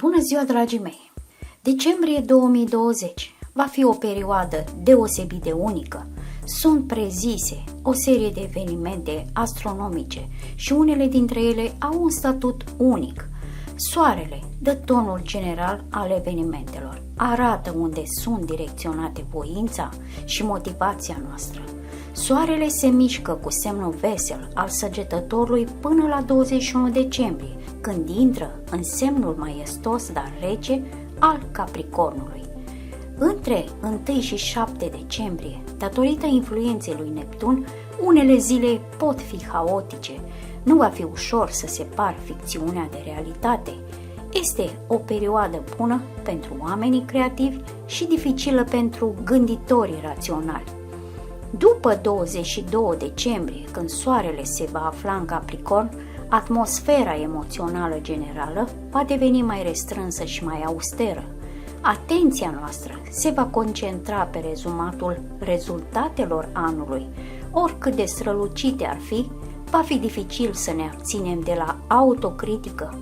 Bună ziua, dragii mei! Decembrie 2020 va fi o perioadă deosebit de unică. Sunt prezise o serie de evenimente astronomice și unele dintre ele au un statut unic. Soarele dă tonul general al evenimentelor, arată unde sunt direcționate voința și motivația noastră. Soarele se mișcă cu semnul vesel al Săgetătorului până la 21 decembrie, când intră în semnul maestos, dar rece, al Capricornului. Între 1 și 7 decembrie, datorită influenței lui Neptun, unele zile pot fi haotice. Nu va fi ușor să separ ficțiunea de realitate. Este o perioadă bună pentru oamenii creativi și dificilă pentru gânditorii raționali. După 22 decembrie, când soarele se va afla în Capricorn, atmosfera emoțională generală va deveni mai restrânsă și mai austeră. Atenția noastră se va concentra pe rezumatul rezultatelor anului. Oricât de strălucite ar fi, va fi dificil să ne abținem de la autocritică.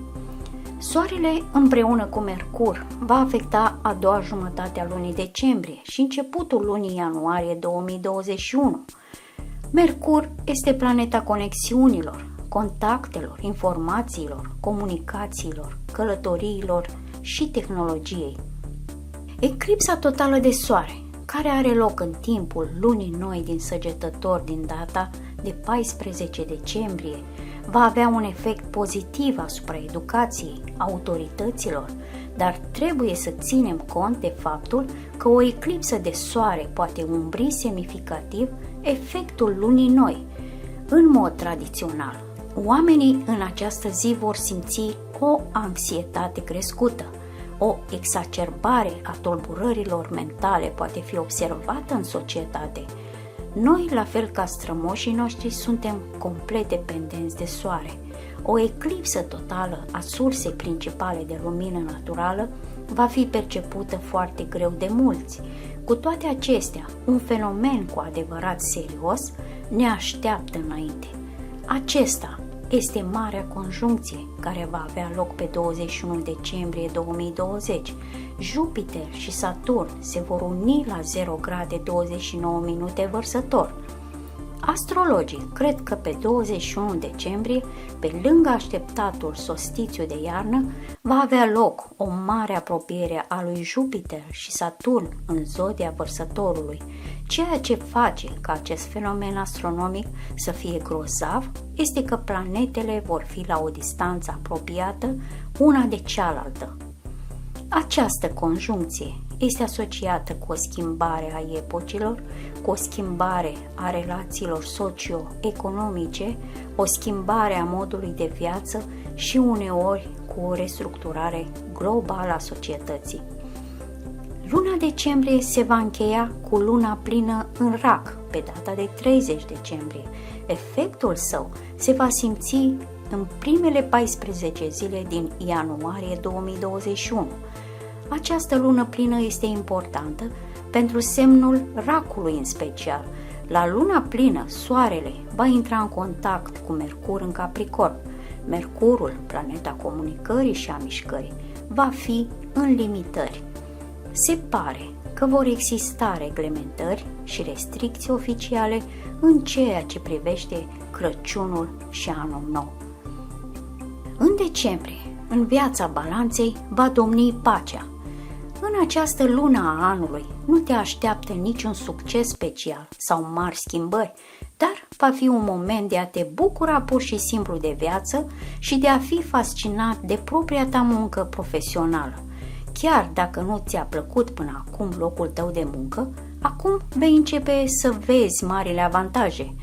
Soarele împreună cu Mercur va afecta a doua jumătate a lunii decembrie și începutul lunii ianuarie 2021. Mercur este planeta conexiunilor, contactelor, informațiilor, comunicațiilor, călătoriilor și tehnologiei. Eclipsa totală de soare, care are loc în timpul lunii noi din Săgetător din data de 14 decembrie, va avea un efect pozitiv asupra educației, autorităților, dar trebuie să ținem cont de faptul că o eclipsă de soare poate umbri semnificativ efectul lunii noi. În mod tradițional, oamenii în această zi vor simți o anxietate crescută. O exacerbare a tulburărilor mentale poate fi observată în societate. Noi, la fel ca strămoșii noștri, suntem complet dependenți de soare. O eclipsă totală a sursei principale de lumină naturală va fi percepută foarte greu de mulți. Cu toate acestea, un fenomen cu adevărat serios ne așteaptă înainte. Acesta este Marea Conjuncție, care va avea loc pe 21 decembrie 2020. Jupiter și Saturn se vor uni la 0 grade 29 minute vărsător. Astrologii cred că pe 21 decembrie, pe lângă așteptatul solstițiu de iarnă, va avea loc o mare apropiere a lui Jupiter și Saturn în zodia Vărsătorului. Ceea ce face ca acest fenomen astronomic să fie grozav este că planetele vor fi la o distanță apropiată una de cealaltă. Această conjuncție este asociată cu o schimbare a epocilor, cu o schimbare a relațiilor socio-economice, o schimbare a modului de viață și uneori cu o restructurare globală a societății. Luna decembrie se va încheia cu luna plină în Rac, pe data de 30 decembrie. Efectul său se va simți în primele 14 zile din ianuarie 2021. Această lună plină este importantă pentru semnul Racului în special. La luna plină, soarele va intra în contact cu Mercur în Capricorn. Mercurul, planeta comunicării și a mișcării, va fi în limitări. Se pare că vor exista reglementări și restricții oficiale în ceea ce privește Crăciunul și Anul Nou. În decembrie, în viața balanței, va domni pacea. În această lună a anului nu te așteaptă niciun succes special sau mari schimbări, dar va fi un moment de a te bucura pur și simplu de viață și de a fi fascinat de propria ta muncă profesională. Chiar dacă nu ți-a plăcut până acum locul tău de muncă, acum vei începe să vezi marile avantaje.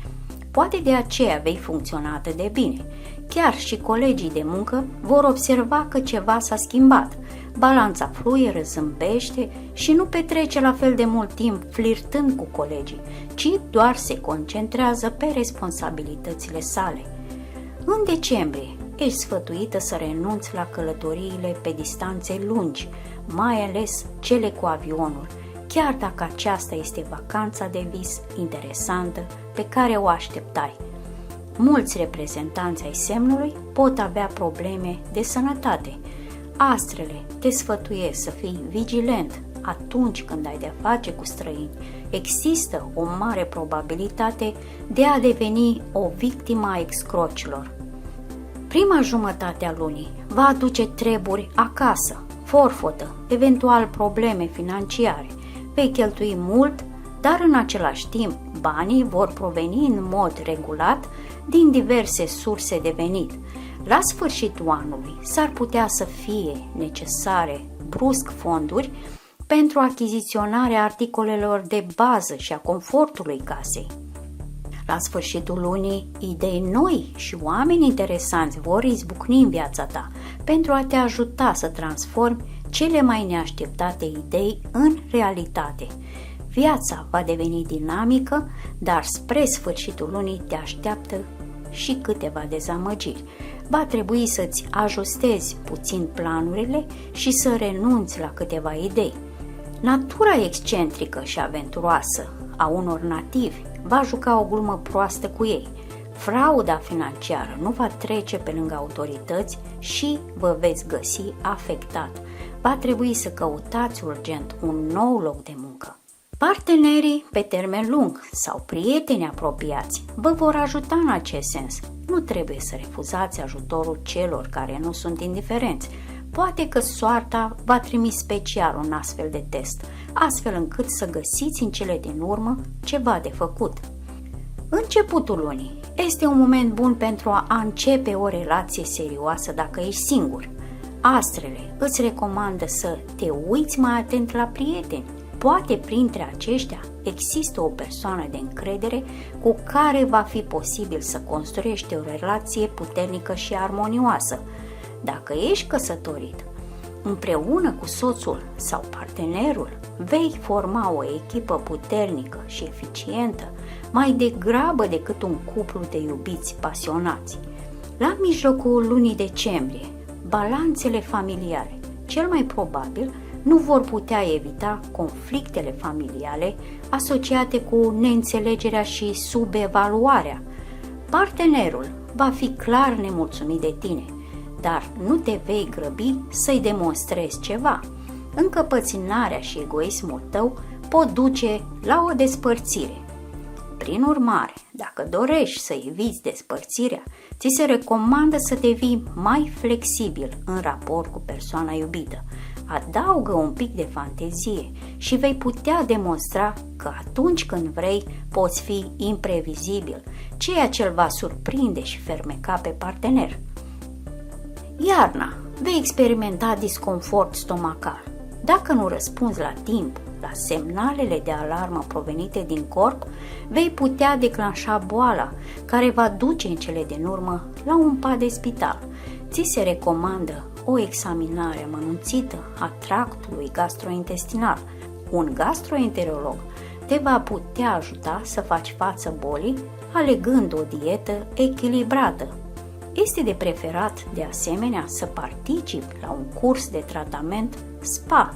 Poate de aceea vei funcționa atât de bine. Chiar și colegii de muncă vor observa că ceva s-a schimbat. Balanța fluieră, zâmbește și nu petrece la fel de mult timp flirtând cu colegii, ci doar se concentrează pe responsabilitățile sale. În decembrie, ești sfătuită să renunți la călătoriile pe distanțe lungi, mai ales cele cu avionul, chiar dacă aceasta este vacanța de vis interesantă pe care o așteptai. Mulți reprezentanți ai semnului pot avea probleme de sănătate. Astrele te sfătuiesc să fii vigilent atunci când ai de-a face cu străini. Există o mare probabilitate de a deveni o victimă a excrocilor. Prima jumătate a lunii va aduce treburi acasă, forfotă, eventual probleme financiare. Vei cheltui mult, dar în același timp banii vor proveni în mod regulat din diverse surse de venit. La sfârșitul anului s-ar putea să fie necesare brusc fonduri pentru achiziționarea articolelor de bază și a confortului casei. La sfârșitul lunii, idei noi și oameni interesanți vor izbucni în viața ta pentru a te ajuta să transformi cele mai neașteptate idei în realitate. Viața va deveni dinamică, dar spre sfârșitul lunii te așteaptă și câteva dezamăgiri. Va trebui să-ți ajustezi puțin planurile și să renunți la câteva idei. Natura excentrică și aventuroasă a unor nativi va juca o glumă proastă cu ei. Frauda financiară nu va trece pe lângă autorități și vă veți găsi afectat. Va trebui să căutați urgent un nou loc de muncă. Partenerii pe termen lung sau prieteni apropiați vă vor ajuta în acest sens. Nu trebuie să refuzați ajutorul celor care nu sunt indiferenți. Poate că soarta va trimis special un astfel de test, astfel încât să găsiți în cele din urmă ceva de făcut. Începutul lunii este un moment bun pentru a începe o relație serioasă dacă ești singur. Astrele îți recomandă să te uiți mai atent la prieteni. Poate printre aceștia există o persoană de încredere cu care va fi posibil să construiești o relație puternică și armonioasă. Dacă ești căsătorit, împreună cu soțul sau partenerul, vei forma o echipă puternică și eficientă, mai degrabă decât un cuplu de iubiți pasionați. La mijlocul lunii decembrie, balanțele familiare, cel mai probabil, nu vor putea evita conflictele familiale asociate cu neînțelegerea și subevaluarea. Partenerul va fi clar nemulțumit de tine, dar nu te vei grăbi să-i demonstrezi ceva. Încăpățânarea și egoismul tău pot duce la o despărțire. Prin urmare, dacă dorești să eviți despărțirea, ți se recomandă să devii mai flexibil în raport cu persoana iubită. Adaugă un pic de fantezie și vei putea demonstra că atunci când vrei poți fi imprevizibil, ceea ce îl va surprinde și fermeca pe partener. Iarna, vei experimenta disconfort stomacal. Dacă nu răspunzi la timp la semnalele de alarmă provenite din corp, vei putea declanșa boala, care va duce în cele din urmă la un pat de spital. Ți se recomandă o examinare amănunțită a tractului gastrointestinal. Un gastroenterolog te va putea ajuta să faci față bolii alegând o dietă echilibrată. Este de preferat, de asemenea, să participi la un curs de tratament spa.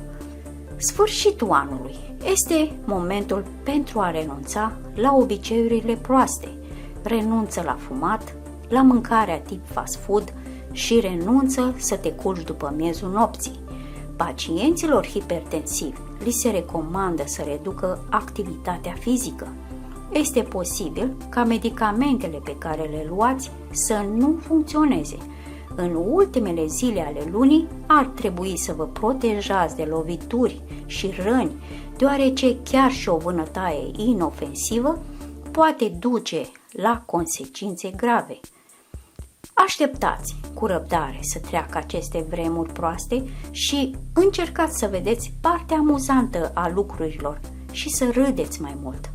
Sfârșitul anului este momentul pentru a renunța la obiceiurile proaste. Renunță la fumat, la mâncarea tip fast food și renunță să te culci după miezul nopții. Pacienților hipertensivi li se recomandă să reducă activitatea fizică. Este posibil ca medicamentele pe care le luați să nu funcționeze. În ultimele zile ale lunii ar trebui să vă protejați de lovituri și răni, deoarece chiar și o vânătaie inofensivă poate duce la consecințe grave. Așteptați cu răbdare să treacă aceste vremuri proaste și încercați să vedeți partea amuzantă a lucrurilor și să râdeți mai mult.